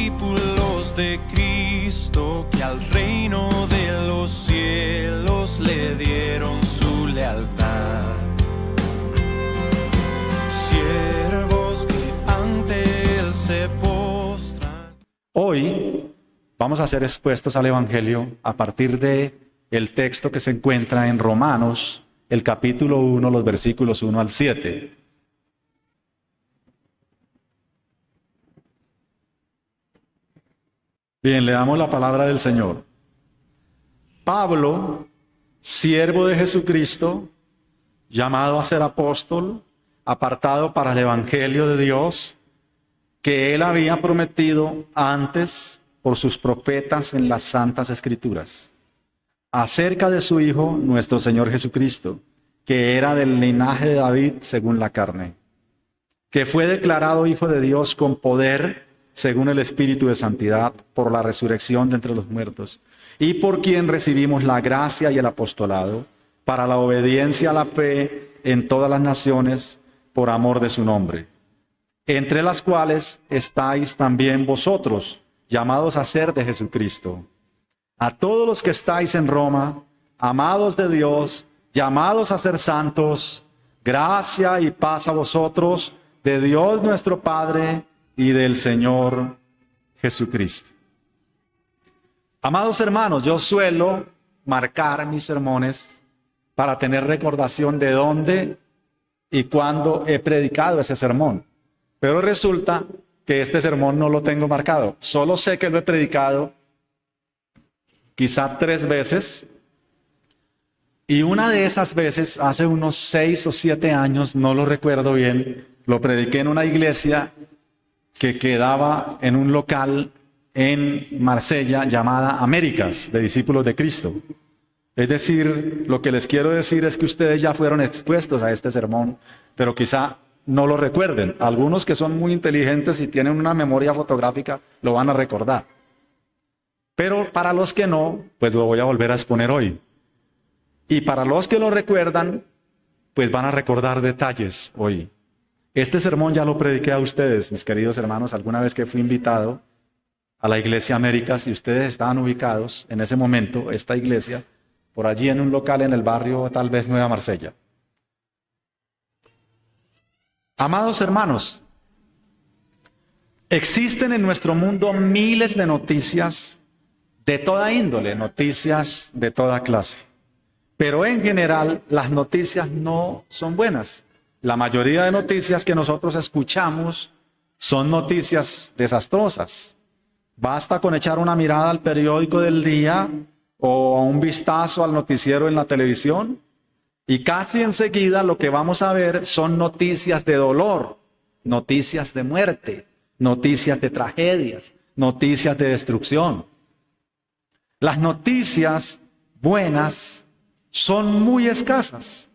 discípulos de Cristo que al reino de los cielos le dieron su lealtad. Siervos que ante él se postran. Hoy vamos a ser expuestos al Evangelio a partir de el texto que se encuentra en Romanos, el capítulo 1, los versículos 1 al 7. Bien, le damos la palabra del Señor. Pablo, siervo de Jesucristo, llamado a ser apóstol, apartado para el Evangelio de Dios, que él había prometido antes por sus profetas en las Santas Escrituras, acerca de su Hijo, nuestro Señor Jesucristo, que era del linaje de David según la carne, que fue declarado Hijo de Dios con poder según el Espíritu de Santidad, por la resurrección de entre los muertos, y por quien recibimos la gracia y el apostolado, para la obediencia a la fe en todas las naciones, por amor de su nombre, entre las cuales estáis también vosotros, llamados a ser de Jesucristo. A todos los que estáis en Roma, amados de Dios, llamados a ser santos, gracia y paz a vosotros, de Dios nuestro Padre y del Señor Jesucristo. Amados hermanos, yo suelo marcar mis sermones para tener recordación de dónde y cuándo he predicado ese sermón. Pero resulta que este sermón no lo tengo marcado. Solo sé que lo he predicado quizá 3 veces. Y una de esas veces, hace unos 6 o 7 años, no lo recuerdo bien, lo prediqué en una iglesia que quedaba en un local en Marsella llamada Américas, de Discípulos de Cristo. Es decir, lo que les quiero decir es que ustedes ya fueron expuestos a este sermón, pero quizá no lo recuerden. Algunos que son muy inteligentes y tienen una memoria fotográfica lo van a recordar. Pero para los que no, pues lo voy a volver a exponer hoy. Y para los que lo recuerdan, pues van a recordar detalles hoy. Este sermón ya lo prediqué a ustedes, mis queridos hermanos, alguna vez que fui invitado a la iglesia Américas y ustedes estaban ubicados en ese momento, esta iglesia, por allí en un local en el barrio tal vez Nueva Marsella. Amados hermanos, existen en nuestro mundo miles de noticias de toda índole, noticias de toda clase. Pero en general las noticias no son buenas. La mayoría de noticias que nosotros escuchamos son noticias desastrosas. Basta con echar una mirada al periódico del día o un vistazo al noticiero en la televisión y casi enseguida lo que vamos a ver son noticias de dolor, noticias de muerte, noticias de tragedias, noticias de destrucción. Las noticias buenas son muy escasas.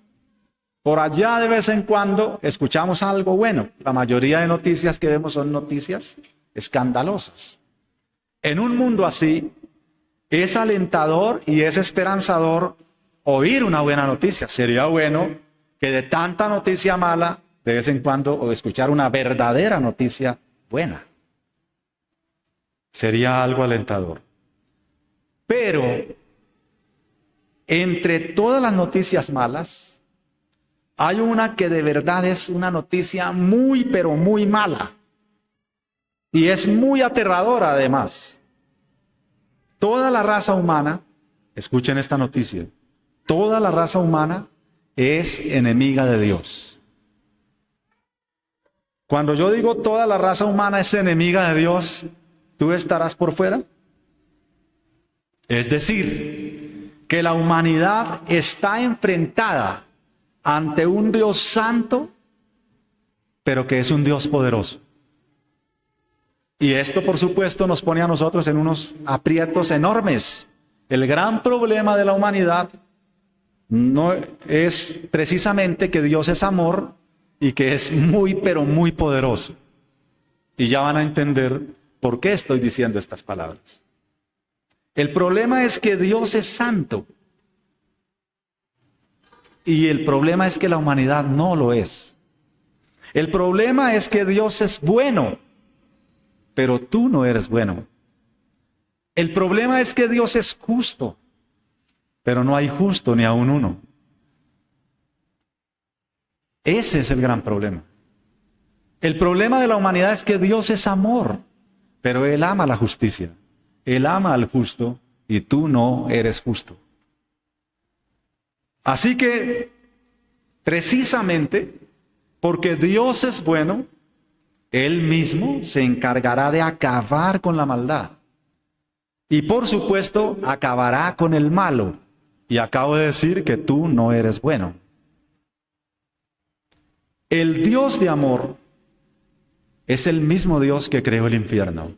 Por allá de vez en cuando escuchamos algo bueno. La mayoría de noticias que vemos son noticias escandalosas. En un mundo así, es alentador y es esperanzador oír una buena noticia. Sería bueno que de tanta noticia mala, de vez en cuando, o escuchar una verdadera noticia buena. Sería algo alentador. Pero, entre todas las noticias malas, hay una que de verdad es una noticia muy, pero muy mala. Y es muy aterradora además. Toda la raza humana, escuchen esta noticia, toda la raza humana es enemiga de Dios. Cuando yo digo toda la raza humana es enemiga de Dios, ¿tú estarás por fuera? Es decir, que la humanidad está enfrentada ante un Dios santo, pero que es un Dios poderoso. Y esto, por supuesto, nos pone a nosotros en unos aprietos enormes. El gran problema de la humanidad no es precisamente que Dios es amor y que es muy, pero muy poderoso. Y ya van a entender por qué estoy diciendo estas palabras. El problema es que Dios es santo. Y el problema es que la humanidad no lo es. El problema es que Dios es bueno. pero tú no eres bueno. El problema es que Dios es justo, pero no hay justo ni aun uno. Ese es el gran problema. El problema de la humanidad es que Dios es amor, pero Él ama la justicia. Él ama al justo y tú no eres justo. Así que, precisamente, porque Dios es bueno, Él mismo se encargará de acabar con la maldad. Y por supuesto, acabará con el malo. Y acabo de decir que tú no eres bueno. El Dios de amor es el mismo Dios que creó el infierno.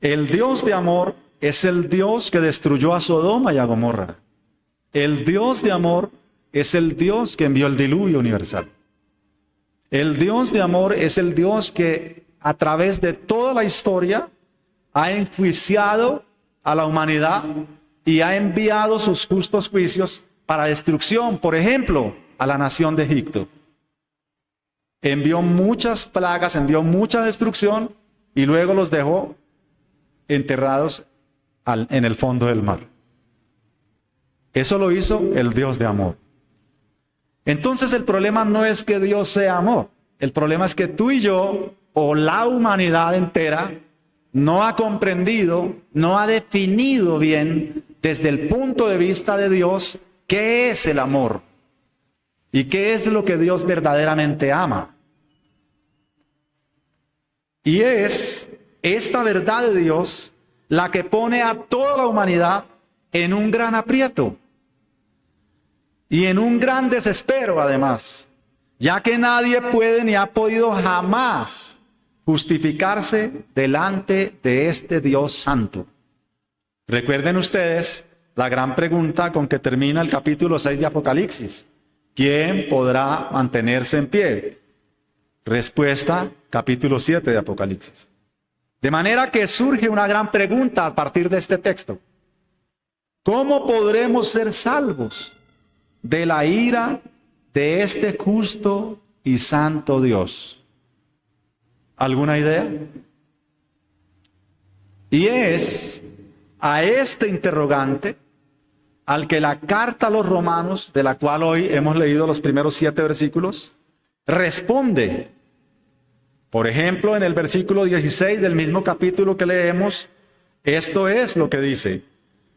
El Dios de amor es el Dios que destruyó a Sodoma y a Gomorra. El Dios de amor es el Dios que envió el diluvio universal. El Dios de amor es el Dios que a través de toda la historia ha enjuiciado a la humanidad y ha enviado sus justos juicios para destrucción. Por ejemplo, a la nación de Egipto. Envió muchas plagas, envió mucha destrucción y luego los dejó enterrados en el fondo del mar. Eso lo hizo el Dios de amor. Entonces el problema no es que Dios sea amor. El problema es que tú y yo, o la humanidad entera, no ha comprendido, no ha definido bien desde el punto de vista de Dios qué es el amor y qué es lo que Dios verdaderamente ama. Y es esta verdad de Dios la que pone a toda la humanidad en un gran aprieto y en un gran desespero además, ya que nadie puede ni ha podido jamás justificarse delante de este Dios santo. Recuerden ustedes la gran pregunta con que termina el capítulo 6 de Apocalipsis. ¿Quién podrá mantenerse en pie? Respuesta, capítulo 7 de Apocalipsis. De manera que surge una gran pregunta a partir de este texto. ¿Cómo podremos ser salvos de la ira de este justo y santo Dios? ¿Alguna idea? Y es a este interrogante al que la carta a los Romanos, de la cual hoy hemos leído los primeros 7 versículos, responde. Por ejemplo, en el versículo 16 del mismo capítulo que leemos, esto es lo que dice: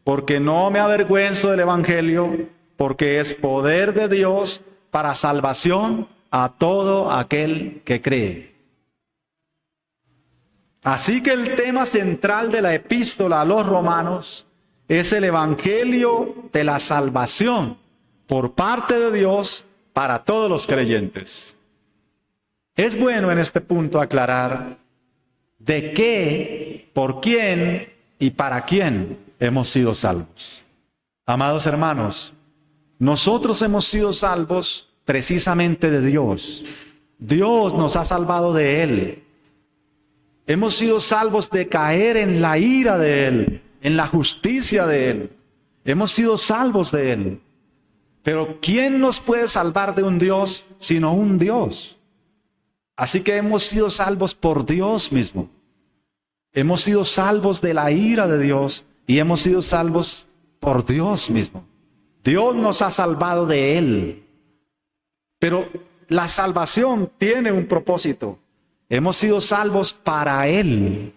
porque no me avergüenzo del evangelio, porque es poder de Dios para salvación a todo aquel que cree. Así que el tema central de la epístola a los romanos es el evangelio de la salvación por parte de Dios para todos los creyentes. Es bueno en este punto aclarar de qué, por quién y para quién hemos sido salvos. Amados hermanos, nosotros hemos sido salvos precisamente de Dios. Dios nos ha salvado de Él. Hemos sido salvos de caer en la ira de Él, en la justicia de Él. Hemos sido salvos de Él. Pero ¿quién nos puede salvar de un Dios sino un Dios? Así que hemos sido salvos por Dios mismo. Hemos sido salvos de la ira de Dios y hemos sido salvos por Dios mismo. Dios nos ha salvado de Él. Pero la salvación tiene un propósito. Hemos sido salvos para Él.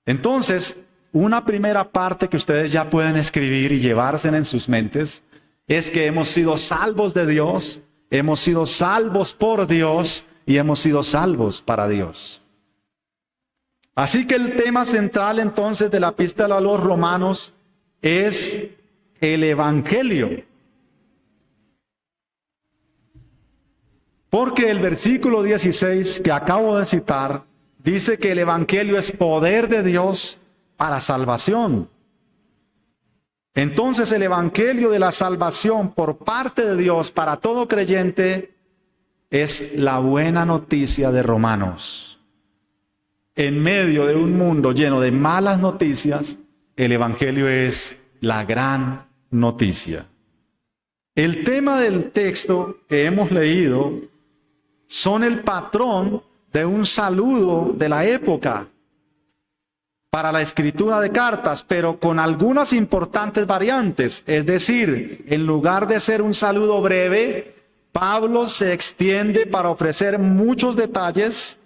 Entonces, una primera parte que ustedes ya pueden escribir y llevarse en sus mentes es que hemos sido salvos de Dios, hemos sido salvos por Dios y hemos sido salvos para Dios. Así que el tema central entonces de la epístola a los romanos es el evangelio. Porque el versículo 16 que acabo de citar dice que el evangelio es poder de Dios para salvación. Entonces el evangelio de la salvación por parte de Dios para todo creyente es la buena noticia de Romanos. En medio de un mundo lleno de malas noticias, el evangelio es la gran noticia. El tema del texto que hemos leído son el patrón de un saludo de la época para la escritura de cartas, pero con algunas importantes variantes. Es decir, en lugar de ser un saludo breve, Pablo se extiende para ofrecer muchos detalles.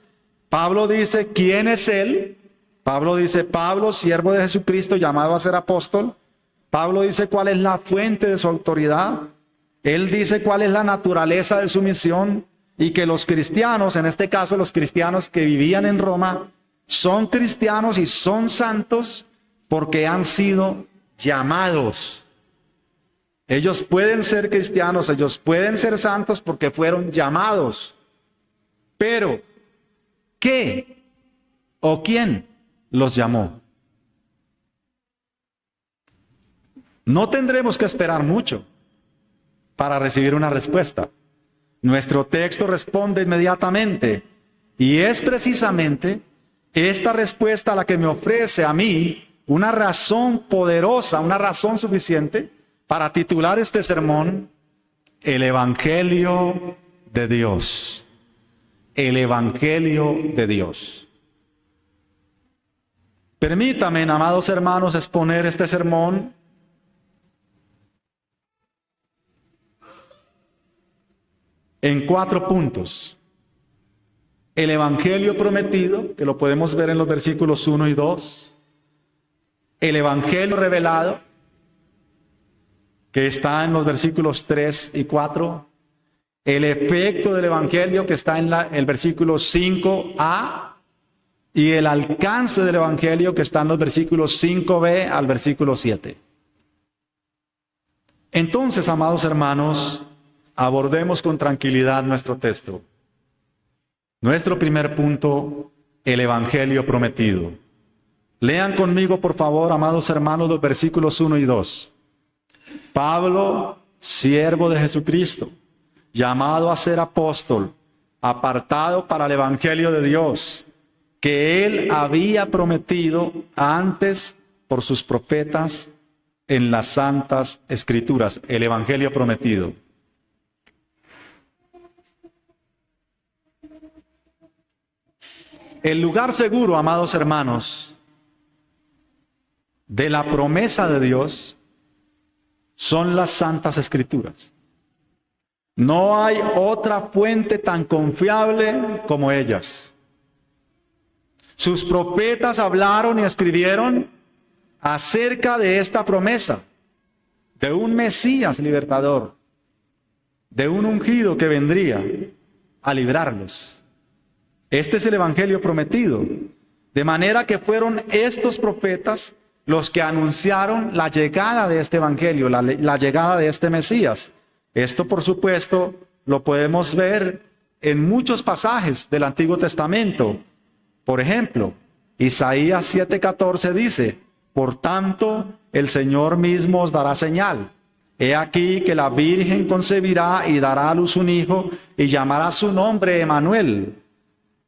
Pablo dice quién es él. Pablo dice, Pablo, siervo de Jesucristo, llamado a ser apóstol. Pablo dice cuál es la fuente de su autoridad. Él dice cuál es la naturaleza de su misión, y que los cristianos, en este caso los cristianos que vivían en Roma, son cristianos y son santos porque han sido llamados. Ellos pueden ser cristianos, ellos pueden ser santos porque fueron llamados. Pero, ¿qué o quién los llamó? No tendremos que esperar mucho para recibir una respuesta. Nuestro texto responde inmediatamente, y es precisamente esta respuesta la que me ofrece a mí una razón poderosa, una razón suficiente para titular este sermón, el Evangelio de Dios. El Evangelio de Dios. Permítanme, amados hermanos, exponer este sermón en 4 puntos. El Evangelio prometido, que lo podemos ver en los versículos 1 y 2. El Evangelio revelado, que está en los versículos 3 y 4. El efecto del Evangelio, que está en el versículo 5a. Y el alcance del Evangelio, que está en los versículos 5b al versículo 7. Entonces, amados hermanos, abordemos con tranquilidad nuestro texto. Nuestro primer punto, el Evangelio prometido. Lean conmigo, por favor, amados hermanos, los versículos 1 y 2. Pablo, siervo de Jesucristo, llamado a ser apóstol, apartado para el Evangelio de Dios, que él había prometido antes por sus profetas en las santas Escrituras. El Evangelio prometido. El lugar seguro, amados hermanos, de la promesa de Dios son las santas Escrituras. No hay otra fuente tan confiable como ellas. Sus profetas hablaron y escribieron acerca de esta promesa, de un Mesías libertador, de un ungido que vendría a librarlos. Este es el Evangelio prometido. De manera que fueron estos profetas los que anunciaron la llegada de este Evangelio, la llegada de este Mesías. Esto, por supuesto, lo podemos ver en muchos pasajes del Antiguo Testamento. Por ejemplo, Isaías 7:14 dice, por tanto, el Señor mismo os dará señal. He aquí que la Virgen concebirá y dará a luz un hijo y llamará su nombre Emanuel.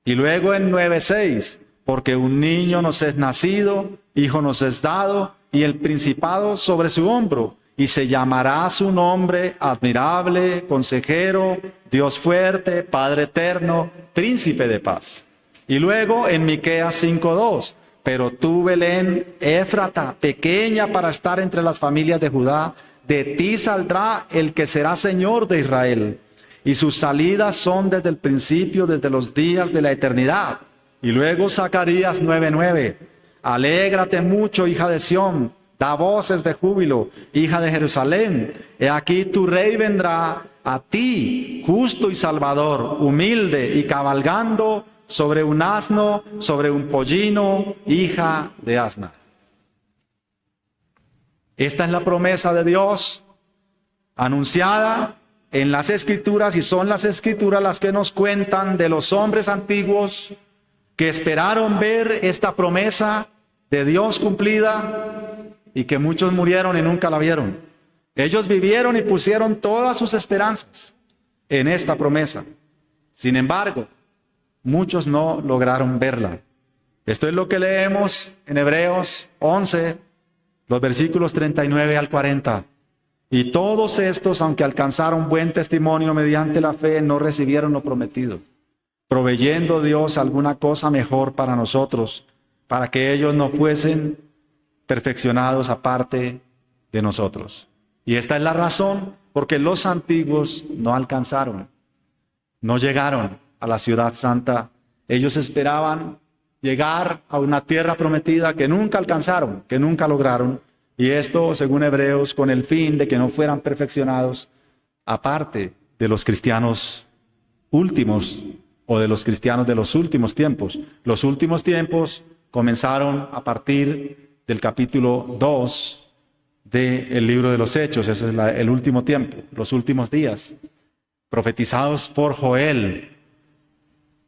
Y luego en 9:6, porque un niño nos es nacido, hijo nos es dado, y el principado sobre su hombro, y se llamará su nombre admirable, consejero, Dios fuerte, Padre eterno, príncipe de paz. Y luego en Miqueas 5:2, pero tú, Belén, Éfrata, pequeña para estar entre las familias de Judá, de ti saldrá el que será Señor de Israel. Y sus salidas son desde el principio, desde los días de la eternidad. Y luego Zacarías 9:9. Alégrate mucho, hija de Sión, da voces de júbilo, hija de Jerusalén. He aquí tu rey vendrá a ti, justo y salvador, humilde y cabalgando sobre un asno, sobre un pollino, hija de asna. Esta es la promesa de Dios anunciada en las Escrituras, y son las Escrituras las que nos cuentan de los hombres antiguos que esperaron ver esta promesa de Dios cumplida y que muchos murieron y nunca la vieron. Ellos vivieron y pusieron todas sus esperanzas en esta promesa. Sin embargo, muchos no lograron verla. Esto es lo que leemos en Hebreos 11, los versículos 39 al 40. Y todos estos, aunque alcanzaron buen testimonio mediante la fe, no recibieron lo prometido. proveyendo Dios alguna cosa mejor para nosotros, para que ellos no fuesen perfeccionados aparte de nosotros. Y esta es la razón porque los antiguos no alcanzaron, no llegaron a la ciudad santa. Ellos esperaban llegar a una tierra prometida que nunca alcanzaron, que nunca lograron. Y esto, según Hebreos, con el fin de que no fueran perfeccionados aparte de los cristianos últimos o de los cristianos de los últimos tiempos. Los últimos tiempos comenzaron a partir del capítulo 2 del libro de los Hechos. Ese es el último tiempo, los últimos días, profetizados por Joel.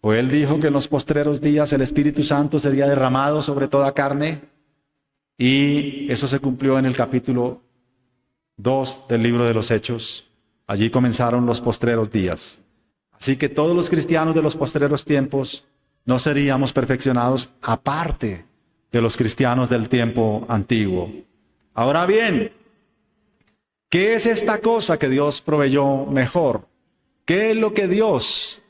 Joel dijo que en los postreros días el Espíritu Santo sería derramado sobre toda carne, y eso se cumplió en el capítulo 2 del libro de los Hechos. Allí comenzaron los postreros días. Así que todos los cristianos de los postreros tiempos no seríamos perfeccionados aparte de los cristianos del tiempo antiguo. Ahora bien, ¿qué es esta cosa que Dios proveyó mejor? ¿Qué es lo que Dios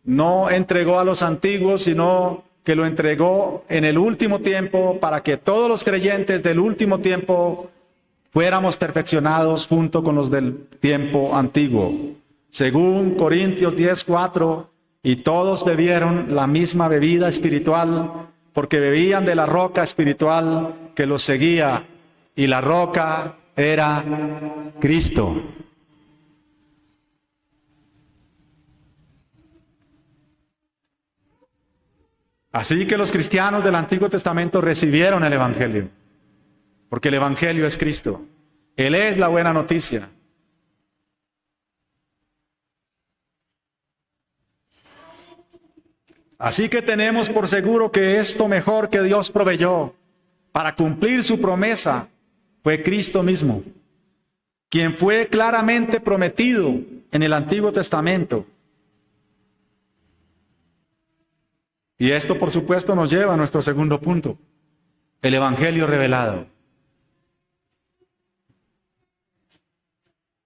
no entregó a los antiguos, sino que lo entregó en el último tiempo para que todos los creyentes del último tiempo fuéramos perfeccionados junto con los del tiempo antiguo? Según Corintios 10:4, y todos bebieron la misma bebida espiritual, porque bebían de la roca espiritual que los seguía, y la roca era Cristo. Así que los cristianos del Antiguo Testamento recibieron el Evangelio, porque el Evangelio es Cristo. Él es la buena noticia. Así que tenemos por seguro que esto mejor que Dios proveyó para cumplir su promesa fue Cristo mismo, quien fue claramente prometido en el Antiguo Testamento. Y esto, por supuesto, nos lleva a nuestro segundo punto, el Evangelio revelado.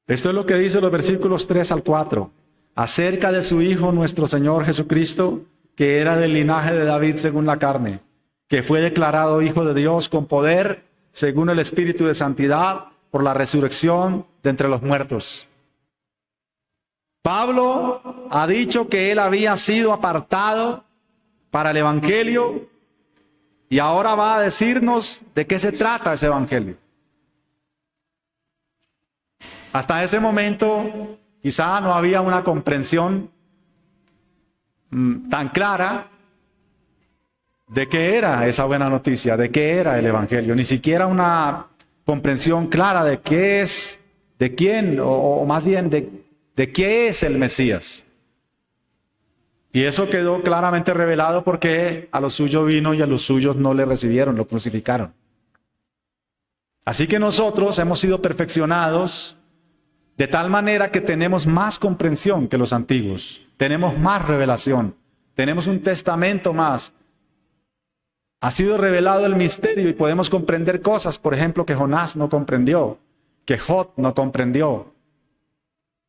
Esto es lo que dice los versículos 3 al 4, acerca de su Hijo nuestro Señor Jesucristo, que era del linaje de David según la carne, que fue declarado Hijo de Dios con poder, según el Espíritu de santidad, por la resurrección de entre los muertos. Pablo ha dicho que él había sido apartado para el Evangelio, y ahora va a decirnos de qué se trata ese Evangelio. Hasta ese momento quizá no había una comprensión tan clara de qué era esa buena noticia, de qué era el Evangelio, ni siquiera una comprensión clara de qué es, de quién, o más bien de qué es el Mesías. Y eso quedó claramente revelado porque a los suyos vino y a los suyos no le recibieron, lo crucificaron. Así que nosotros hemos sido perfeccionados de tal manera que tenemos más comprensión que los antiguos, tenemos más revelación, tenemos un testamento más. Ha sido revelado el misterio y podemos comprender cosas, por ejemplo, que Jonás no comprendió, que Job no comprendió,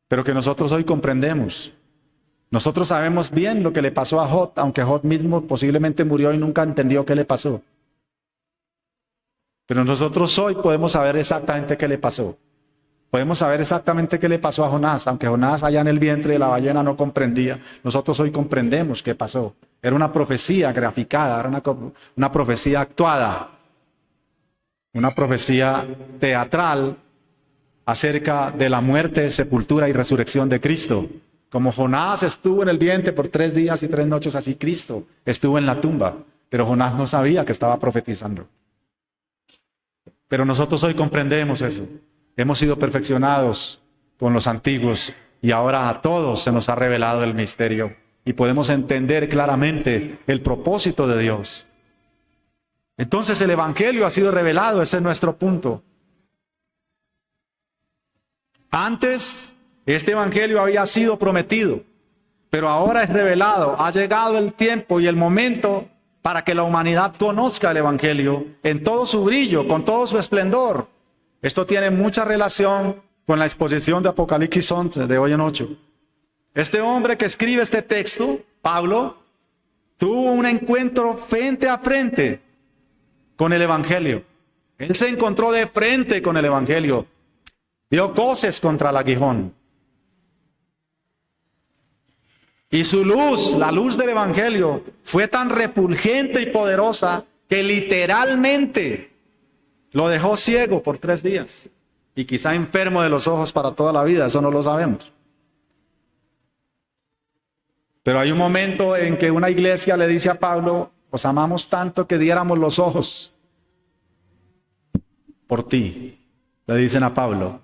pero que nosotros hoy comprendemos. Nosotros sabemos bien lo que le pasó a Job, aunque Job mismo posiblemente murió y nunca entendió qué le pasó. Pero nosotros hoy podemos saber exactamente qué le pasó. Podemos saber exactamente qué le pasó a Jonás, aunque Jonás allá en el vientre de la ballena no comprendía. Nosotros hoy comprendemos qué pasó. Era una profecía graficada, era una profecía actuada, una profecía teatral acerca de la muerte, sepultura y resurrección de Cristo. Como Jonás estuvo en el vientre por 3 días y 3 noches, así Cristo estuvo en la tumba. Pero Jonás no sabía que estaba profetizando. Pero nosotros hoy comprendemos eso. Hemos sido perfeccionados con los antiguos y ahora a todos se nos ha revelado el misterio y podemos entender claramente el propósito de Dios. Entonces el Evangelio ha sido revelado, ese es nuestro punto. Antes, este Evangelio había sido prometido, pero ahora es revelado. Ha llegado el tiempo y el momento para que la humanidad conozca el Evangelio en todo su brillo, con todo su esplendor. Esto tiene mucha relación con la exposición de Apocalipsis 11 de hoy en 8. Este hombre que escribe este texto Pablo tuvo un encuentro frente a frente con el Evangelio. Él se encontró de frente con el Evangelio. Dio coces contra el aguijón. Y su luz, la luz del Evangelio, fue tan refulgente y poderosa que literalmente lo dejó ciego por 3 días. Y quizá enfermo de los ojos para toda la vida, eso no lo sabemos. Pero hay un momento en que una iglesia le dice a Pablo: os amamos tanto que diéramos los ojos por ti. Le dicen a Pablo.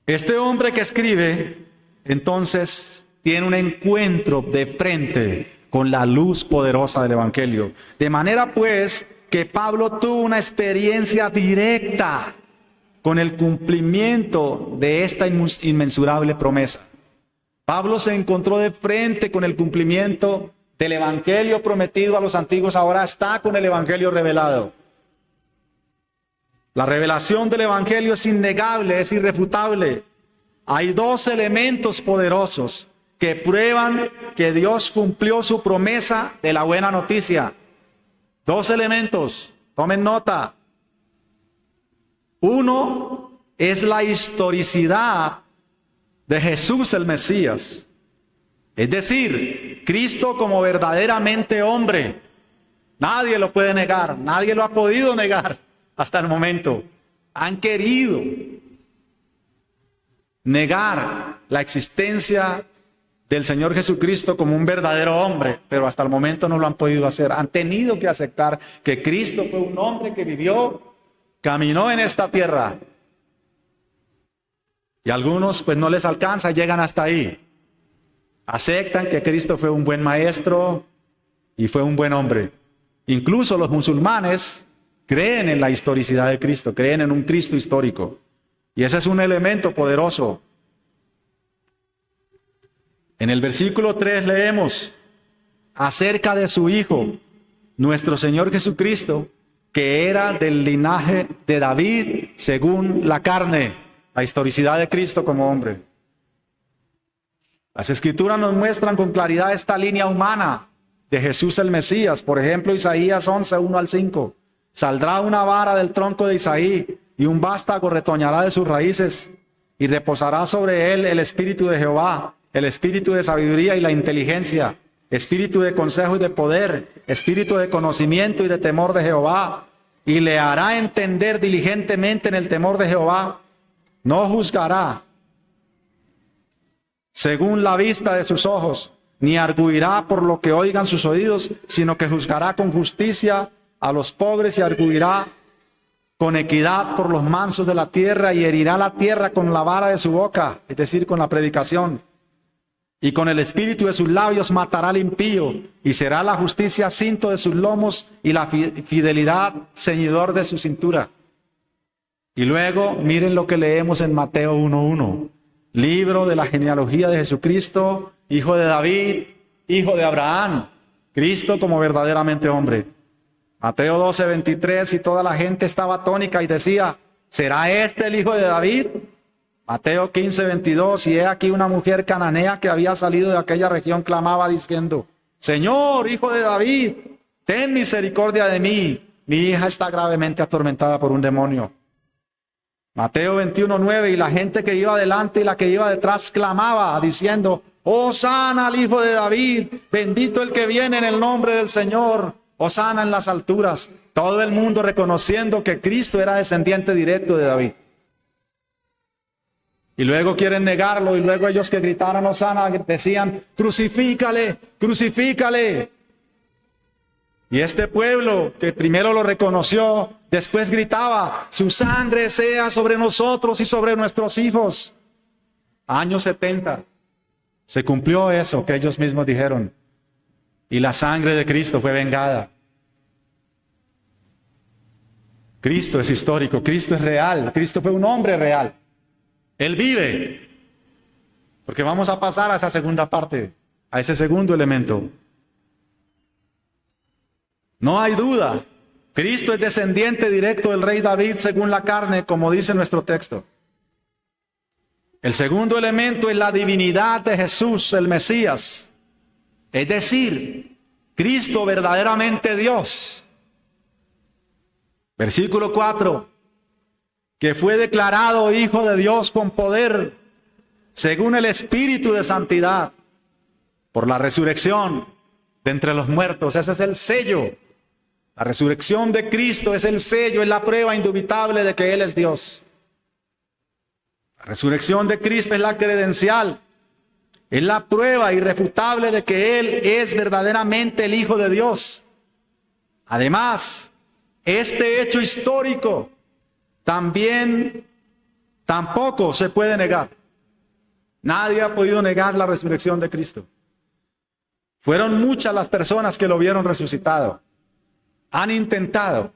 Este hombre que escribe, entonces, tiene un encuentro de frente con la luz poderosa del Evangelio. De manera pues que Pablo tuvo una experiencia directa con el cumplimiento de esta inmensurable promesa. Pablo se encontró de frente con el cumplimiento del Evangelio prometido a los antiguos, ahora está con el Evangelio revelado. La revelación del Evangelio es innegable, es irrefutable. Hay 2 elementos poderosos que prueban que Dios cumplió su promesa de la buena noticia. 2 elementos, tomen nota. Uno es la historicidad de Jesús el Mesías. Es decir, Cristo como verdaderamente hombre. Nadie lo puede negar, nadie lo ha podido negar hasta el momento. Han querido negar la existencia del Señor Jesucristo como un verdadero hombre, pero hasta el momento no lo han podido hacer. Han tenido que aceptar que Cristo fue un hombre que vivió, caminó en esta tierra. Y algunos pues no les alcanza, llegan hasta ahí. Aceptan que Cristo fue un buen maestro y fue un buen hombre. Incluso los musulmanes creen en la historicidad de Cristo, creen en un Cristo histórico. Y ese es un elemento poderoso. En el versículo 3 leemos acerca de su Hijo, nuestro Señor Jesucristo, que era del linaje de David según la carne, la historicidad de Cristo como hombre. Las Escrituras nos muestran con claridad esta línea humana de Jesús el Mesías. Por ejemplo, Isaías 11, 1 al 5. Saldrá una vara del tronco de Isaí y un vástago retoñará de sus raíces y reposará sobre él el espíritu de Jehová, el espíritu de sabiduría y la inteligencia, espíritu de consejo y de poder, espíritu de conocimiento y de temor de Jehová, y le hará entender diligentemente en el temor de Jehová. No juzgará según la vista de sus ojos, ni arguirá por lo que oigan sus oídos, sino que juzgará con justicia a los pobres y arguirá con equidad por los mansos de la tierra, y herirá la tierra con la vara de su boca, es decir, con la predicación. Y con el espíritu de sus labios matará al impío, y será la justicia cinto de sus lomos y la fidelidad ceñidor de su cintura. Y luego miren lo que leemos en Mateo 1:1. Libro de la genealogía de Jesucristo, hijo de David, hijo de Abraham. Cristo como verdaderamente hombre. Mateo 12:23, y toda la gente estaba atónica y decía: ¿será este el hijo de David? Mateo 15:22, y he aquí una mujer cananea que había salido de aquella región clamaba diciendo: Señor, hijo de David, ten misericordia de mí, mi hija está gravemente atormentada por un demonio. Mateo 21:9, y la gente que iba delante y la que iba detrás clamaba diciendo: Hosana al hijo de David, bendito el que viene en el nombre del Señor, Hosana en las alturas. Todo el mundo reconociendo que Cristo era descendiente directo de David. Y luego quieren negarlo, y luego ellos que gritaron Hosana decían: crucifícale, crucifícale. Y este pueblo que primero lo reconoció, después gritaba: su sangre sea sobre nosotros y sobre nuestros hijos. Años 70, se cumplió eso que ellos mismos dijeron. Y la sangre de Cristo fue vengada. Cristo es histórico, Cristo es real, Cristo fue un hombre real. Él vive. Porque vamos a pasar a esa segunda parte, a ese segundo elemento. No hay duda, Cristo es descendiente directo del rey David según la carne, como dice nuestro texto. El segundo elemento es la divinidad de Jesús, el Mesías. Es decir, Cristo verdaderamente Dios. Versículo 4. Que fue declarado Hijo de Dios con poder, según el Espíritu de Santidad, por la resurrección de entre los muertos. Ese es el sello. La resurrección de Cristo es el sello, es la prueba indubitable de que Él es Dios. La resurrección de Cristo es la credencial, es la prueba irrefutable de que Él es verdaderamente el Hijo de Dios. Además, este hecho histórico tampoco se puede negar. Nadie ha podido negar la resurrección de Cristo. Fueron muchas las personas que lo vieron resucitado. Han intentado,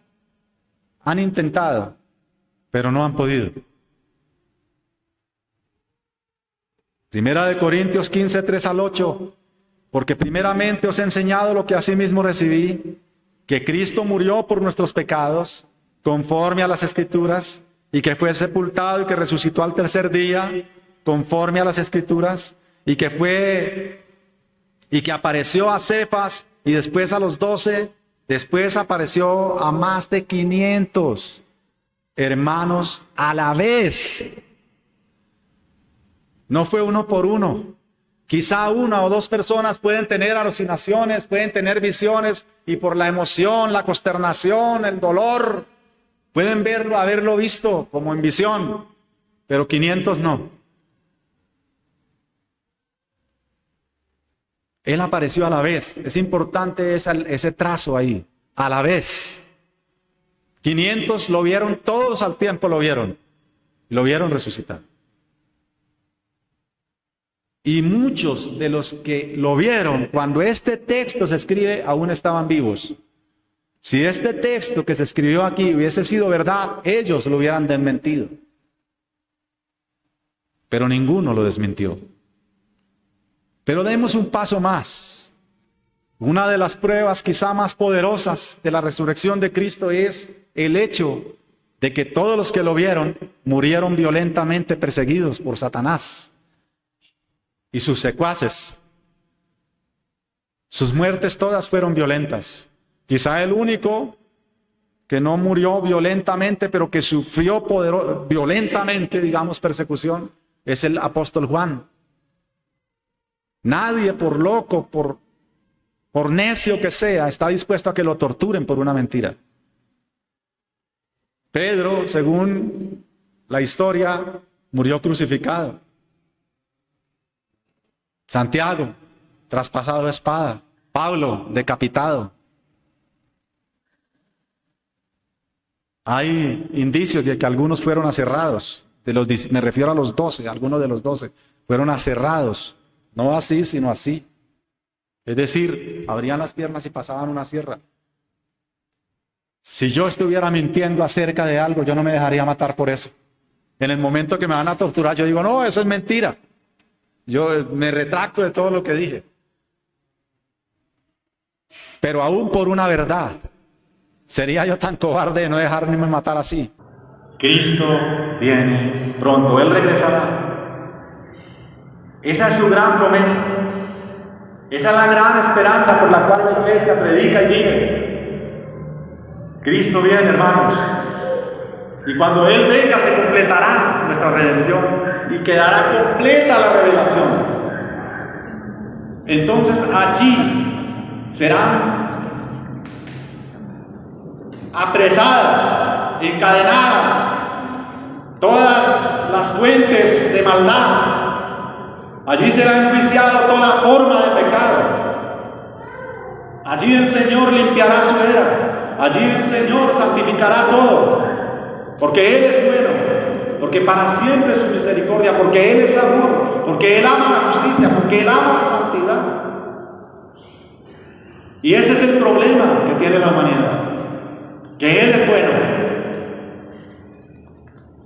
pero no han podido. Primera de Corintios 15, 3 al 8. Porque primeramente os he enseñado lo que asimismo recibí, que Cristo murió por nuestros pecados, conforme a las Escrituras, y que fue sepultado y que resucitó al tercer día, conforme a las Escrituras, y que apareció a Cefas y después a los 12, después apareció a más de 500 hermanos a la vez. No fue uno por uno. Quizá una o dos personas pueden tener alucinaciones, pueden tener visiones, y por la emoción, la consternación, el dolor, pueden haberlo visto como en visión, pero 500 no. Él apareció a la vez. Es importante ese trazo ahí, a la vez. 500 lo vieron, todos al tiempo lo vieron resucitar. Y muchos de los que lo vieron cuando este texto se escribe aún estaban vivos. Si este texto que se escribió aquí hubiese sido verdad, ellos lo hubieran desmentido. Pero ninguno lo desmintió. Pero demos un paso más. Una de las pruebas quizá más poderosas de la resurrección de Cristo es el hecho de que todos los que lo vieron murieron violentamente perseguidos por Satanás y sus secuaces. Sus muertes todas fueron violentas. Quizá el único que no murió violentamente, pero que sufrió violentamente, persecución, es el apóstol Juan. Nadie, por loco, por necio que sea, está dispuesto a que lo torturen por una mentira. Pedro, según la historia, murió crucificado. Santiago, traspasado de espada. Pablo, decapitado. Hay indicios de que algunos fueron aserrados. Me refiero a los 12, algunos de los 12 fueron aserrados. No así, sino así. Es decir, abrían las piernas y pasaban una sierra. Si yo estuviera mintiendo acerca de algo, yo no me dejaría matar por eso. En el momento que me van a torturar, yo digo, no, eso es mentira. Yo me retracto de todo lo que dije. Pero aún por una verdad, ¿sería yo tan cobarde de no dejarme matar así? Cristo viene pronto, Él regresará. Esa es su gran promesa. Esa es la gran esperanza por la cual la iglesia predica y vive. Cristo viene, hermanos. Y cuando Él venga se completará nuestra redención y quedará completa la revelación. Entonces allí serán apresadas, encadenadas todas las fuentes de maldad. Allí será enjuiciado toda forma de pecado. Allí el Señor limpiará su era. Allí el Señor santificará todo. Porque Él es bueno. Porque para siempre es su misericordia. Porque Él es amor. Porque Él ama la justicia. Porque Él ama la santidad. Y ese es el problema que tiene la humanidad. Que Él es bueno.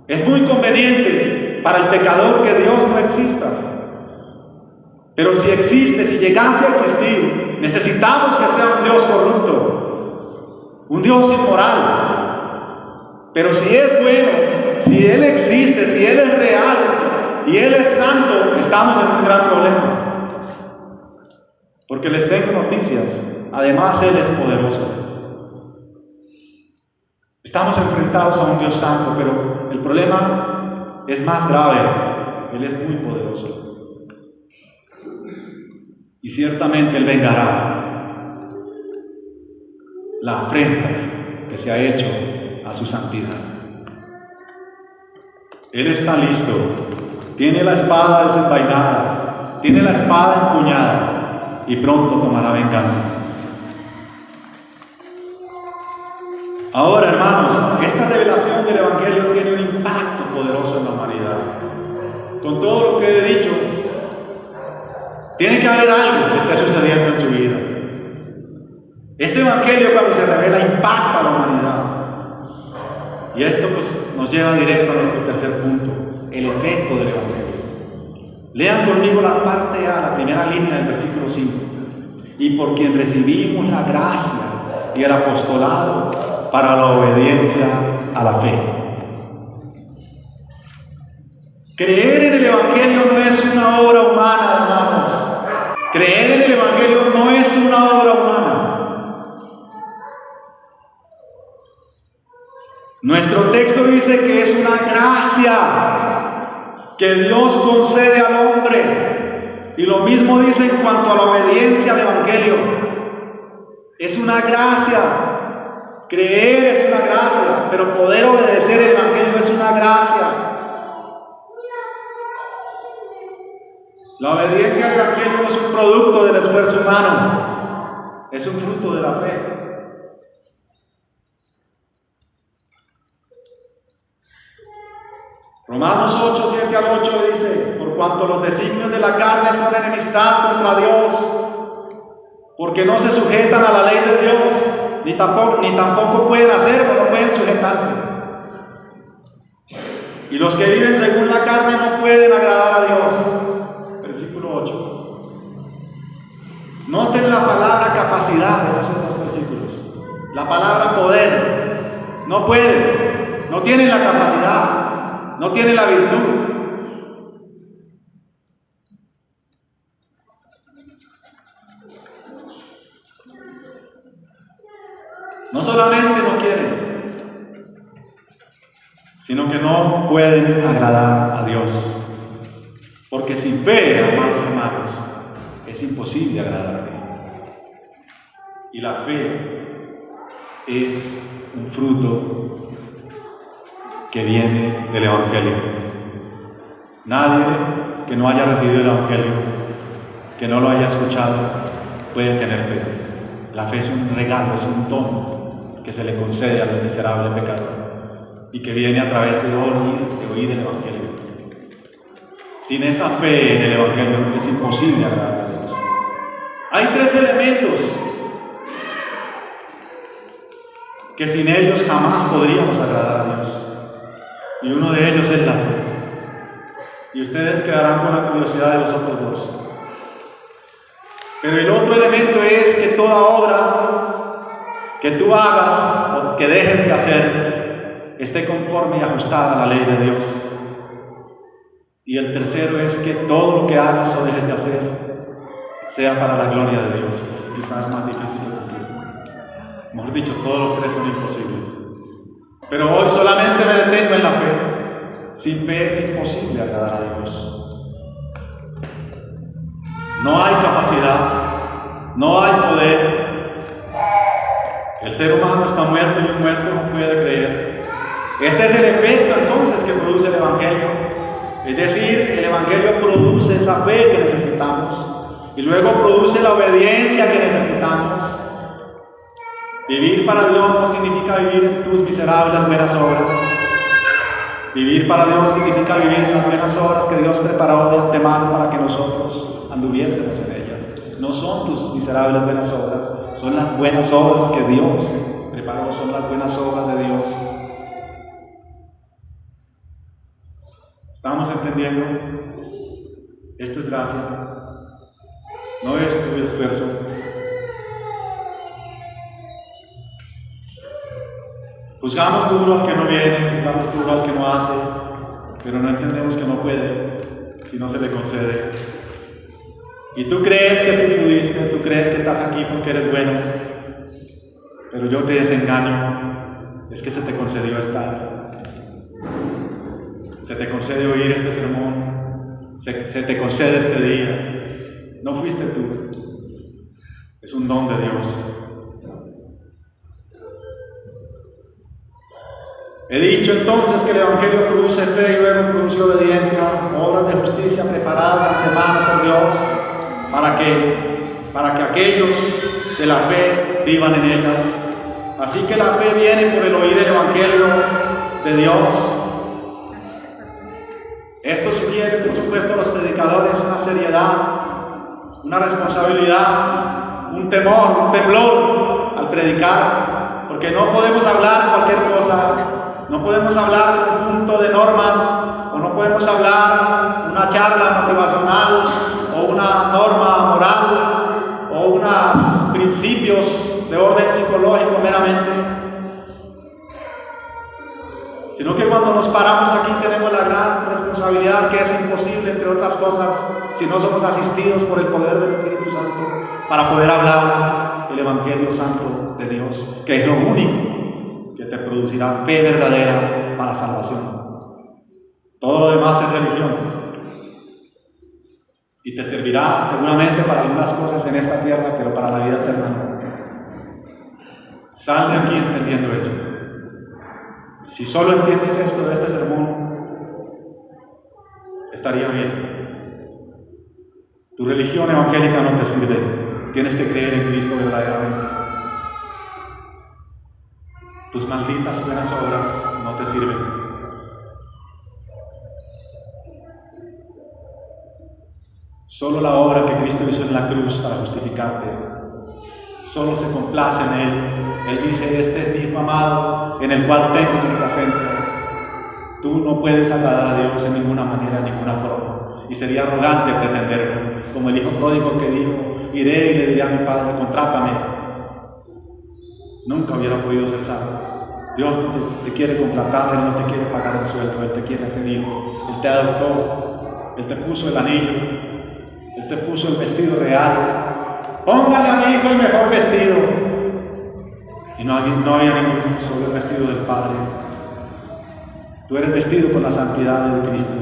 Es muy conveniente para el pecador que Dios no exista. Pero si existe, si llegase a existir, necesitamos que sea un Dios corrupto, un Dios inmoral. Pero si es bueno, si Él existe, si Él es real, y Él es santo, estamos en un gran problema. Porque les tengo noticias. Además, Él es poderoso. Estamos enfrentados a un Dios santo, pero el problema es más grave. Él es muy poderoso. Y ciertamente Él vengará la afrenta que se ha hecho a su santidad. Él está listo. Tiene la espada desenvainada. Tiene la espada empuñada. Y pronto tomará venganza. Ahora, hermanos, esta revelación del Evangelio tiene un impacto poderoso en la humanidad. Con todo lo que he dicho, tiene que haber algo que esté sucediendo en su vida. Este Evangelio, cuando se revela, impacta a la humanidad. Y esto pues nos lleva directo a nuestro tercer punto, el efecto del Evangelio. Lean conmigo la parte A, la primera línea del versículo 5. Y por quien recibimos la gracia y el apostolado para la obediencia a la fe. Creer en el Evangelio no es una obra humana, hermanos. Creer en el Evangelio no es una obra humana. Nuestro texto dice que es una gracia que Dios concede al hombre. Y lo mismo dice en cuanto a la obediencia al Evangelio. Es una gracia. Creer es una gracia, pero poder obedecer el Evangelio es una gracia. La obediencia al Evangelio no es un producto del esfuerzo humano, es un fruto de la fe. Romanos 8, 7 al 8 dice: por cuanto los designios de la carne son enemistad contra Dios, porque no se sujetan a la ley de Dios, ni tampoco pueden hacerlo, no pueden sujetarse. Y los que viven según la carne no pueden agradar a Dios. Versículo 8. Noten la palabra capacidad de esos dos versículos. La palabra poder. No pueden, no tienen la capacidad. No tiene la virtud. No solamente no quieren, sino que no pueden agradar a Dios. Porque sin fe, amados hermanos, es imposible agradar a Dios. Y la fe es un fruto que viene del Evangelio. Nadie que no haya recibido el Evangelio, que no lo haya escuchado, puede tener fe. La fe es un regalo, es un don que se le concede al miserable pecador y que viene a través de oír el Evangelio. Sin esa fe en el Evangelio es imposible agradar a Dios. Hay tres elementos que sin ellos jamás podríamos agradar a Dios. Y uno de ellos es la fe. Y ustedes quedarán con la curiosidad de los otros dos. Pero el otro elemento es que toda obra que tú hagas o que dejes de hacer esté conforme y ajustada a la ley de Dios. Y el tercero es que todo lo que hagas o dejes de hacer sea para la gloria de Dios. Eso es quizás más difícil de cumplir. Mejor dicho, todos los tres son imposibles. Pero hoy solamente me detengo en la fe. Sin fe es imposible agradar a Dios. No hay capacidad, no hay poder. El ser humano está muerto y un muerto no puede creer. Este es el efecto entonces que produce el Evangelio. Es decir, el Evangelio produce esa fe que necesitamos y luego produce la obediencia que necesitamos. Vivir para Dios no significa vivir en tus miserables buenas obras. Vivir para Dios significa vivir en las buenas obras que Dios preparó de antemano para que nosotros anduviésemos en ellas. No son tus miserables buenas obras, son las buenas obras que Dios preparó, son las buenas obras de Dios. ¿Estamos entendiendo? Esto es gracia, no es tu esfuerzo. Juzgamos duro al que no viene, juzgamos duro al que no hace, pero no entendemos que no puede. si no se le concede. Y tú crees que tú pudiste, tú crees que estás aquí porque eres bueno, pero yo te desengaño, es que se te concedió estar. Se te concede oír este sermón, se te concede este día. No fuiste tú, es un don de Dios. He dicho entonces que el Evangelio produce fe y luego produce obediencia, obras de justicia preparadas de antemano por Dios, para que aquellos de la fe vivan en ellas. Así que la fe viene por el oír el Evangelio de Dios. Esto sugiere, por supuesto, a los predicadores una seriedad, una responsabilidad, un temor, un temblor al predicar, porque no podemos hablar cualquier cosa, no podemos hablar un conjunto de normas, o no podemos hablar una charla motivacional, o una norma moral, o unos principios de orden psicológico meramente, sino que cuando nos paramos aquí tenemos la gran responsabilidad que es imposible, entre otras cosas, si no somos asistidos por el poder del Espíritu Santo, para poder hablar el Evangelio Santo de Dios, que es lo único que te producirá fe verdadera para salvación. Todo lo demás es religión y te servirá seguramente para algunas cosas en esta tierra, pero para la vida eterna no. Sal de aquí entendiendo eso. Si solo entiendes esto de este sermón, estaría bien. Tu religión evangélica no te sirve. Tienes que creer en Cristo verdaderamente. Tus malditas buenas obras no te sirven. Solo la obra que Cristo hizo en la cruz para justificarte, solo se complace en Él. Él dice: este es mi Hijo amado, en el cual tengo complacencia. Tú no puedes agradar a Dios en ninguna manera, en ninguna forma, y sería arrogante pretenderlo, como el hijo pródigo que dijo: iré y le diré a mi padre, contrátame. Nunca hubiera podido ser salvo. Dios te quiere contratar, Él no te quiere pagar el sueldo, Él te quiere hacer hijo, Él te adoptó, Él te puso el anillo, Él te puso el vestido real. Póngale a mi hijo el mejor vestido. Y no había ningún, solo el vestido del Padre. Tú eres vestido con la santidad de Cristo,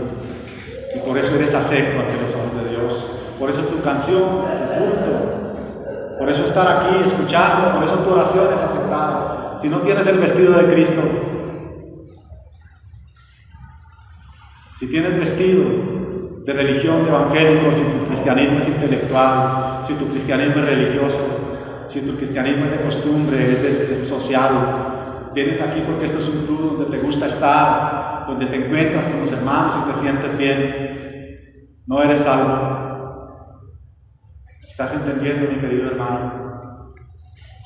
y por eso eres acepto ante los ojos de Dios. Por eso tu canción, tu culto, por eso estar aquí escuchando, por eso tu oración es aceptada. Si no tienes el vestido de Cristo, si tienes vestido de religión, de evangélico, si tu cristianismo es intelectual, si tu cristianismo es religioso, si tu cristianismo es de costumbre, es social, vienes aquí porque esto es un club donde te gusta estar, donde te encuentras con los hermanos y te sientes bien, no eres salvo. ¿Estás entendiendo, mi querido hermano?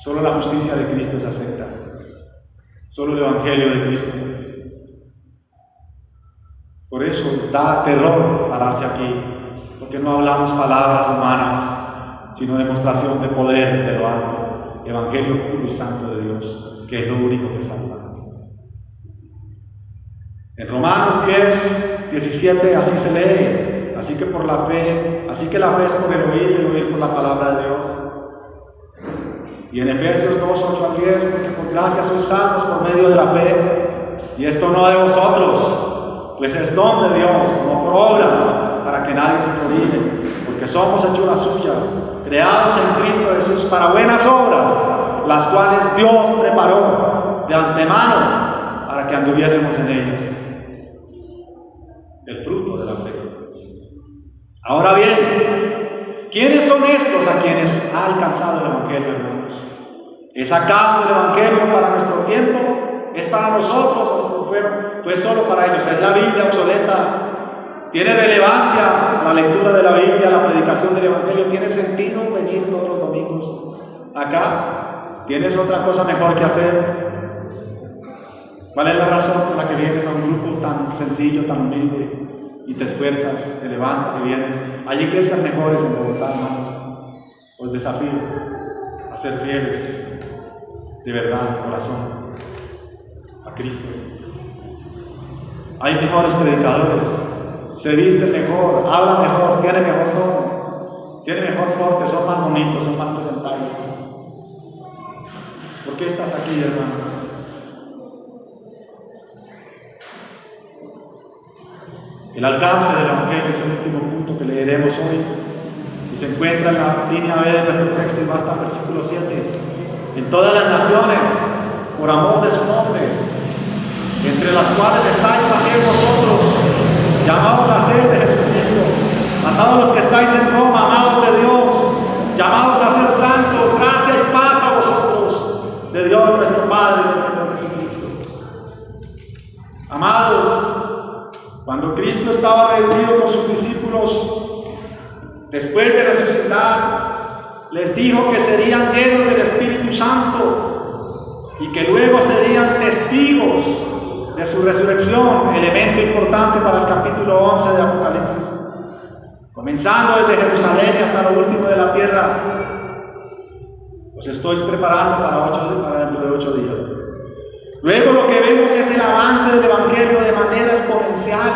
Solo la justicia de Cristo se acepta, solo el evangelio de Cristo. Por eso da terror pararse aquí, porque no hablamos palabras humanas, sino demostración de poder de lo alto, evangelio puro y santo de Dios, que es lo único que salva. En Romanos 10, 17 así se lee, así que la fe es por el oír y el oír por la palabra de Dios. Y en Efesios 2, 8 al 10, porque por gracia sois salvos por medio de la fe, y esto no de vosotros, pues es don de Dios, no por obras, para que nadie se gloríe, porque somos hechura suya, creados en Cristo Jesús para buenas obras, las cuales Dios preparó de antemano para que anduviésemos en ellas. El fruto de la fe. Ahora bien, ¿quiénes son estos a quienes ha alcanzado el evangelio, hermanos? ¿Es acaso el evangelio para nuestro tiempo? ¿Es para nosotros o fue solo para ellos? ¿Es la Biblia obsoleta? ¿Tiene relevancia la lectura de la Biblia, la predicación del evangelio? ¿Tiene sentido venir todos los domingos acá? ¿Tienes otra cosa mejor que hacer? ¿Cuál es la razón por la que vienes a un grupo tan sencillo, tan humilde, y te esfuerzas, te levantas y vienes? Hay iglesias mejores en Bogotá, hermanos. Os desafío a ser fieles de verdad, de corazón, a Cristo. Hay mejores predicadores, se visten mejor, hablan mejor, tienen mejor tono, tienen mejor porte, son más bonitos, son más presentables. ¿Por qué estás aquí, hermano? El alcance del Evangelio es el último punto que leeremos hoy y se encuentra en la línea B de nuestro texto y va hasta el versículo 7. En todas las naciones, por amor de su nombre, entre las cuales estáis también vosotros, llamados a ser de Jesucristo, a todos los que estáis en Roma, amados de Dios, llamados a ser santos, gracia y paz a vosotros, de Dios nuestro Padre y del Señor Jesucristo. Amados, cuando Cristo estaba reunido con sus discípulos, después de resucitar, les dijo que serían llenos del Espíritu Santo y que luego serían testigos de su resurrección, elemento importante para el capítulo 11 de Apocalipsis. Comenzando desde Jerusalén hasta lo último de la tierra, los estoy preparando para dentro de 8 días. Luego lo que vemos es el avance del Evangelio de manera exponencial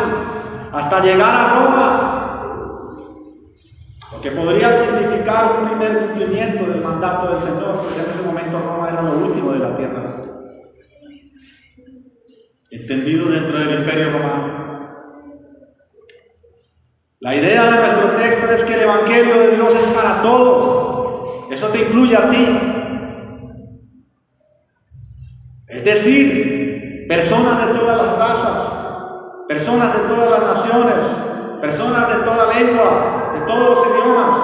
hasta llegar a Roma, lo que podría significar un primer cumplimiento del mandato del Señor, pues en ese momento Roma era lo último de la tierra, entendido dentro del Imperio Romano. La idea de nuestro texto es que el Evangelio de Dios es para todos, eso te incluye a ti. Es decir, personas de todas las razas, personas de todas las naciones, personas de toda lengua, de todos los idiomas,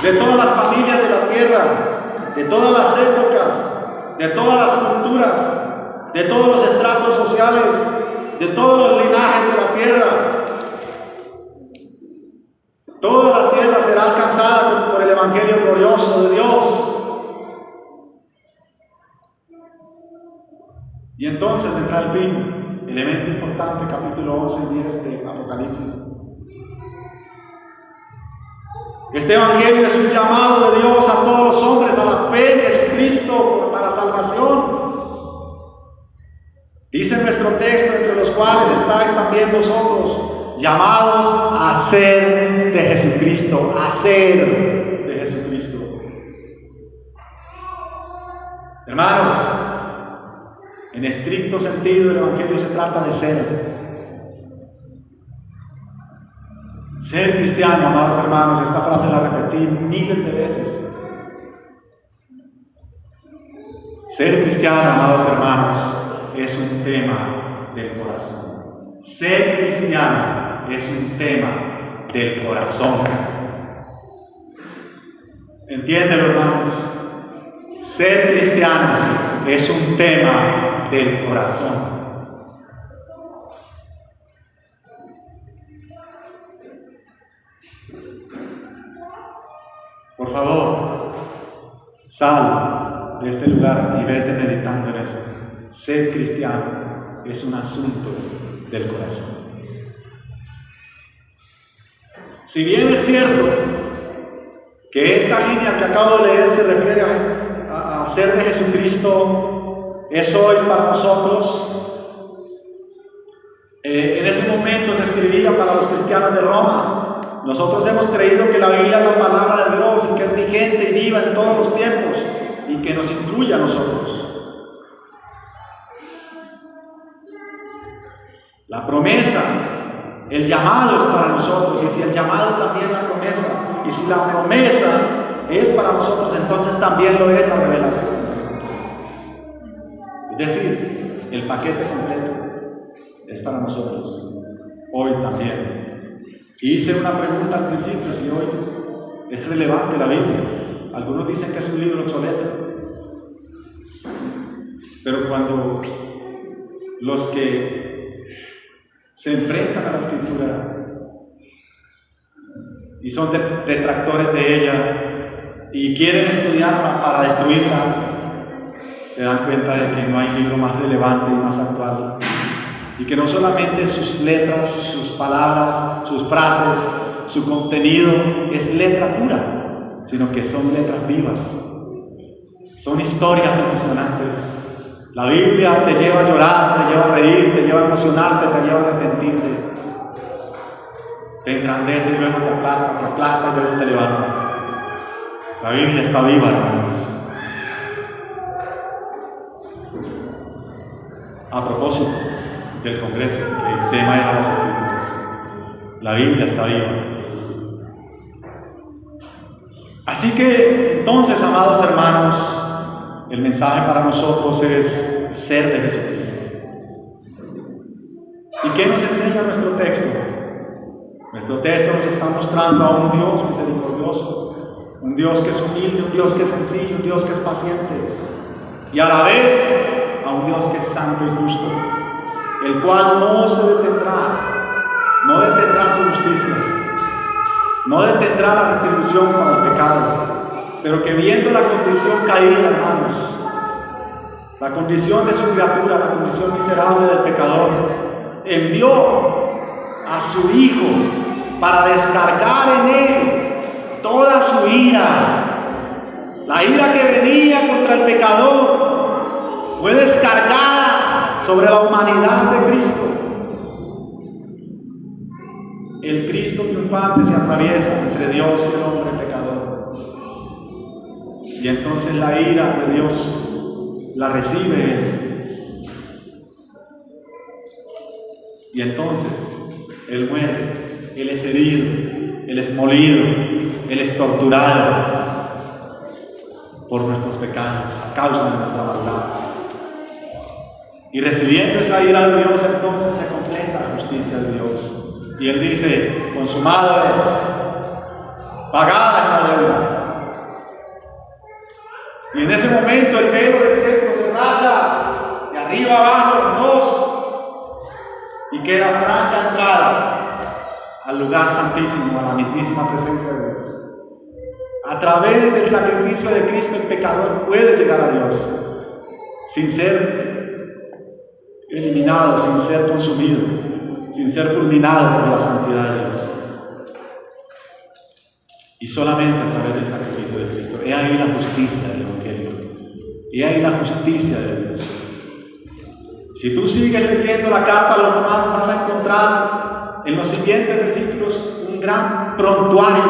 de todas las familias de la tierra, de todas las épocas, de todas las culturas, de todos los estratos sociales, de todos los linajes de la tierra. Toda la tierra será alcanzada por el Evangelio glorioso de Dios. Y entonces vendrá al fin, elemento importante, capítulo 11 y 10 de Apocalipsis. Este Evangelio es un llamado de Dios a todos los hombres a la fe en Jesucristo para salvación. Dice nuestro texto, entre los cuales estáis también vosotros, llamados a ser de Jesucristo, a ser de Jesucristo. Hermanos, en estricto sentido, el Evangelio se trata de ser. Ser cristiano, amados hermanos, esta frase la repetí miles de veces. Ser cristiano, amados hermanos, es un tema del corazón. Ser cristiano es un tema del corazón. ¿Entienden, hermanos? Ser cristiano es un tema del corazón. Por favor, sal de este lugar y vete meditando en eso. Ser cristiano es un asunto del corazón. Si bien es cierto que esta línea que acabo de leer se refiere a ser de Jesucristo, es hoy para nosotros. En ese momento se escribía para los cristianos de Roma. Nosotros hemos creído que la Biblia es la palabra de Dios y que es vigente y viva en todos los tiempos y que nos incluye a nosotros. La promesa, el llamado es para nosotros, y si el llamado también la promesa, y si la promesa es para nosotros, entonces también lo es la revelación. Es decir, el paquete completo es para nosotros, hoy también. Hice una pregunta al principio, si hoy es relevante la Biblia. Algunos dicen que es un libro obsoleto, pero cuando los que se enfrentan a la Escritura y son detractores de ella y quieren estudiarla para destruirla, se dan cuenta de que no hay libro más relevante y más actual, y que no solamente sus letras, sus palabras, sus frases, su contenido es letra pura, sino que son letras vivas, son historias emocionantes. La Biblia te lleva a llorar, te lleva a reír, te lleva a emocionarte, te lleva a arrepentirte. Te engrandece y luego te aplasta y luego te levanta. La Biblia está viva, hermanos. A propósito del Congreso, que el tema era las Escrituras. La Biblia está viva. Así que, entonces, amados hermanos, el mensaje para nosotros es ser de Jesucristo. ¿Y qué nos enseña nuestro texto? Nuestro texto nos está mostrando a un Dios misericordioso, un Dios que es humilde, un Dios que es sencillo, un Dios que es paciente, y a la vez a un Dios que es santo y justo, el cual no se no detendrá su justicia, no detendrá la retribución para el pecado, pero que viendo la condición caída, hermanos, la condición de su criatura, la condición miserable del pecador, envió a su Hijo para descargar en él toda su ira. La ira que venía contra el pecador fue descargada sobre la humanidad de Cristo. El Cristo triunfante se atraviesa entre Dios y el hombre pecador. Y entonces la ira de Dios la recibe Él. Y entonces Él muere, Él es herido, Él es molido, Él es torturado por nuestros pecados, a causa de nuestra maldad. Y recibiendo esa ira de Dios, entonces se completa la justicia de Dios. Y Él dice: consumado es, pagada es la deuda. Y en ese momento el velo del templo se rasga de arriba abajo en dos y queda franca entrada al lugar santísimo, a la mismísima presencia de Dios. A través del sacrificio de Cristo, el pecador puede llegar a Dios sin ser eliminado, sin ser consumido, sin ser fulminado por la santidad de Dios. Y solamente a través del sacrificio de Cristo. He ahí la justicia del Evangelio. He ahí la justicia de Dios. Si tú sigues leyendo la carta a los romanos, vas a encontrar en los siguientes versículos un gran prontuario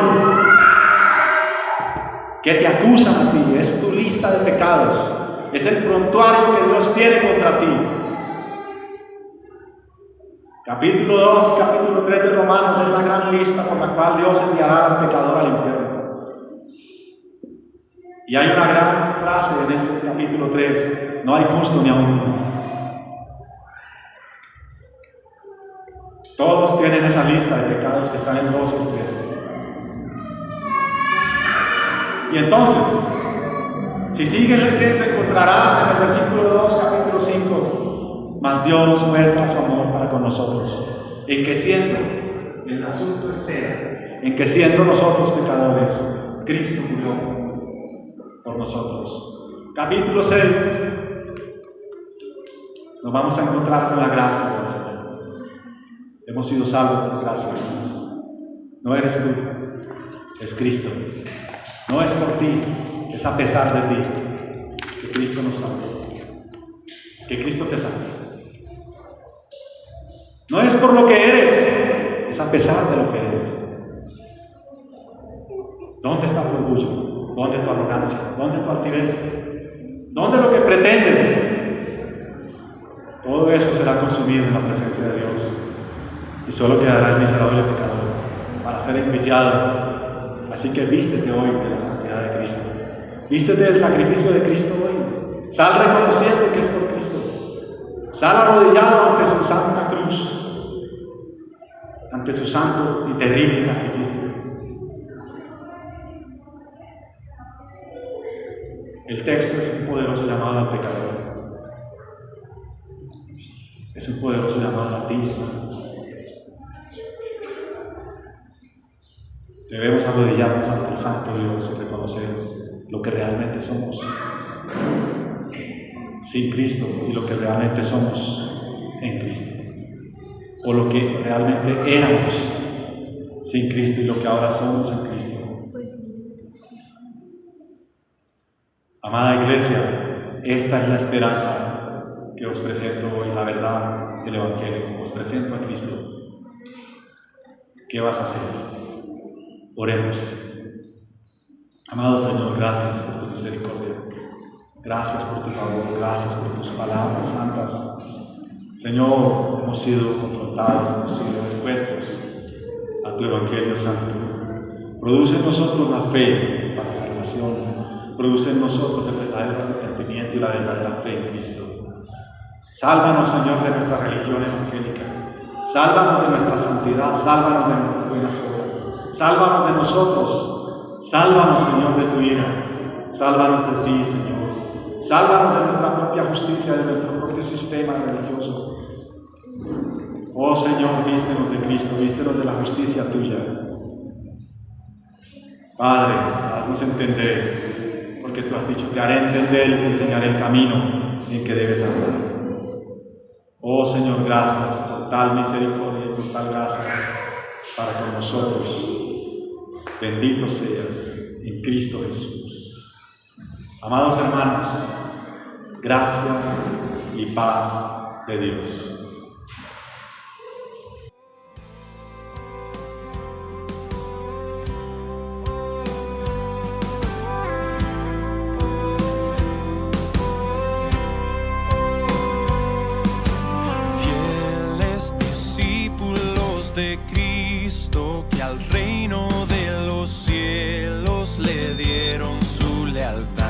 que te acusan a ti. Es tu lista de pecados. Es el prontuario que Dios tiene contra ti. Capítulo 2 y capítulo 3 de Romanos es la gran lista por la cual Dios enviará al pecador al infierno. Y hay una gran frase en ese capítulo 3: no hay justo ni aún uno. Todos tienen esa lista de pecados que están en 2 y 3. Y entonces, si sigues leyendo, encontrarás en el versículo 2, capítulo 5: mas Dios muestra su amor para con nosotros, en que siendo, el asunto es ser, en que siendo nosotros pecadores, Cristo murió por nosotros. Capítulo 6, nos vamos a encontrar con la gracia del Señor. Hemos sido salvos por gracia, hermanos. No eres tú, es Cristo. No es por ti, es a pesar de ti que Cristo nos salva, que Cristo te salva. No es por lo que eres, es a pesar de lo que eres. ¿Dónde está tu orgullo? ¿Dónde tu arrogancia? ¿Dónde tu altivez? ¿Dónde lo que pretendes? Todo eso será consumido en la presencia de Dios. Y solo quedará el miserable pecador para ser enjuiciado. Así que vístete hoy de la santidad de Cristo. Vístete del sacrificio de Cristo hoy. Sal reconociendo que es por Cristo. Sal arrodillado ante su santa cruz, ante su santo y terrible sacrificio. El texto es un poderoso llamado al pecador. Es un poderoso llamado a ti, hermano. Debemos arrodillarnos ante el santo Dios y reconocer lo que realmente somos sin Cristo y lo que realmente somos en Cristo, o lo que realmente éramos sin Cristo y lo que ahora somos en Cristo. Amada iglesia, esta es la esperanza que os presento hoy, la verdad del Evangelio. Os presento a Cristo, ¿Qué vas a hacer? Oremos. Amado Señor, gracias por tu misericordia. Gracias por tu favor, gracias por tus palabras santas. Señor, hemos sido confrontados, hemos sido expuestos a tu Evangelio Santo. Produce en nosotros la fe para salvación. Produce en nosotros el verdadero arrepentimiento y la verdadera fe en Cristo. Sálvanos, Señor, de nuestra religión evangélica. Sálvanos de nuestra santidad, sálvanos de nuestras buenas obras. Sálvanos de nosotros. Sálvanos, Señor, de tu ira. Sálvanos de ti, Señor. Sálvanos de nuestra propia justicia, de nuestro propio sistema religioso. Oh Señor, vístenos de Cristo, vístenos de la justicia tuya. Padre, haznos entender, porque tú has dicho, te haré entender y te enseñaré el camino en que debes andar. Oh Señor, gracias por tal misericordia y por tal gracia para con nosotros. Bendito seas en Cristo Jesús. Amados hermanos, gracia y paz de Dios. De Cristo que al reino de los cielos le dieron su lealtad.